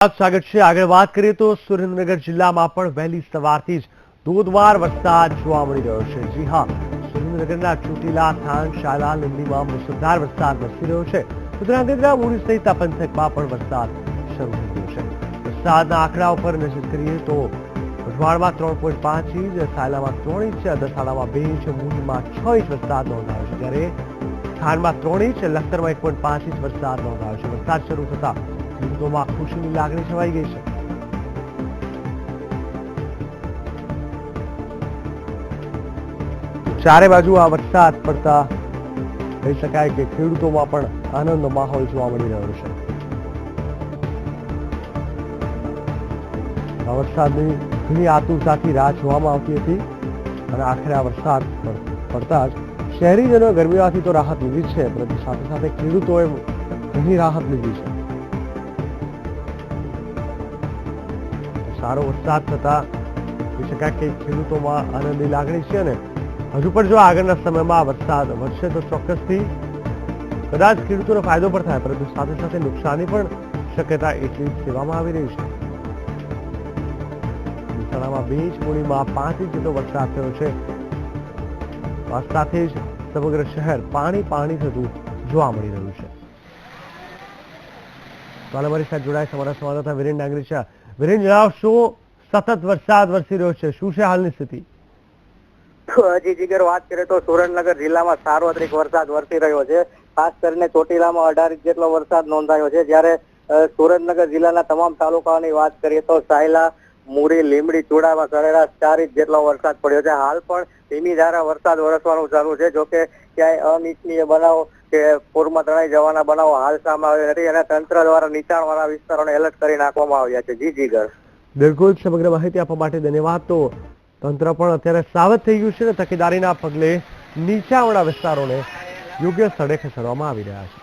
સ્વાગત છે। આગળ વાત કરીએ તો સુરેન્દ્રનગર જિલ્લામાં પણ વહેલી સવારથી જ ધોધમાર વરસાદ જોવા મળી રહ્યો છે। જી હા, સુરેન્દ્રનગરના ચોટીલા, થાન, શાલા, લીંબડીમાં મુસળધાર વરસાદ વરસી રહ્યો છે। ધ્રાંગધ્રા, મૂળી સહિત પંથકમાં પણ વરસાદ શરૂ થઈ ગયો છે। વરસાદના આંકડા ઉપર નજર કરીએ તો વઢવાણમાં 3.5 ઇંચ, સાયલામાં 3 ઇંચ, દસાડામાં 2 ઇંચ, મૂળીમાં 6 ઇંચ વરસાદ નોંધાયો છે, જ્યારે થાનમાં 3 ઇંચ, લખતરમાં 1.5 ઇંચ વરસાદ નોંધાયો છે। વરસાદ શરૂ થતા ખેડૂતોમાં ખુશીની લાગણી છવાઈ ગઈ છે। ચારે બાજુ આ વરસાદ પડતા કહી શકાય કે ખેડૂતોમાં પણ આનંદનો માહોલ જોવા મળી રહ્યો છે। આ વરસાદની ઘણી આતુરતાથી રાહ જોવામાં આવતી હતી અને આખરે આ વરસાદ પડતા જ શહેરીજનો ગરમીમાંથી તો રાહત લીધી છે, પરંતુ સાથે સાથે ખેડૂતોએ ઘણી રાહત લીધી છે। સારો વરસાદ થતા કહી શકાય કે ખેડૂતોમાં આનંદની લાગણી છે અને હજુ પણ જો આગળના સમયમાં વરસાદ વધશે તો ચોક્કસથી કદાચ ખેડૂતોને ફાયદો પણ થાય, પરંતુ સાથે સાથે નુકસાની પણ શક્યતા એટલી કહેવામાં આવી રહી છે। મહેસાણામાં 2 ઇંચ, મૂળીમાં 5 ઇંચ જેટલો વરસાદ થયો છે। આ સાથે જ સમગ્ર શહેર પાણી થતું જોવા મળી રહ્યું છે। તો અમારી સાથે જોડાય અમારા સંવાદદાતા વિરેન ડાંગરી છે। વિરેન, જણાવશો, સતત વરસાદ વરસી રહ્યો છે, શું છે હાલની સ્થિતિ? હજી જીગર વાત કરીએ તો સુરેન્દ્રનગર જિલ્લામાં સાર્વત્રિક વરસાદ વરસી રહ્યો છે। ખાસ કરીને ચોટીલામાં 18 ઇંચ જેટલો વરસાદ નોંધાયો છે, જ્યારે સુરેન્દ્રનગર જિલ્લાના તમામ તાલુકાઓની વાત કરીએ તો સાયલા, મૂળી, લીંબડી, ચુડામાં સરેરાશ 4 ઇંચ જેટલો વરસાદ પડ્યો છે। હાલ પણ ધીમી ધારે વરસાદ વરસવાનું ચાલુ છે, જોકે ક્યાંય અનિચ્છનીય બનાવો કે પૂરમાં તણાઈ જવાના બનાવો હાલ સામે આવ્યા નથી અને તંત્ર દ્વારા નીચાણવાળા વિસ્તારોને એલર્ટ કરી નાખવામાં આવ્યા છે। જી જીગર, બિલકુલ, સમગ્ર માહિતી આપવા માટે ધન્યવાદ। તો તંત્ર પણ અત્યારે સાવધ થઈ ગયું છે અને તકેદારીના પગલે નીચાણવાળા વિસ્તારોને યોગ્ય સ્થળે ખસેડવામાં આવી રહ્યા છે।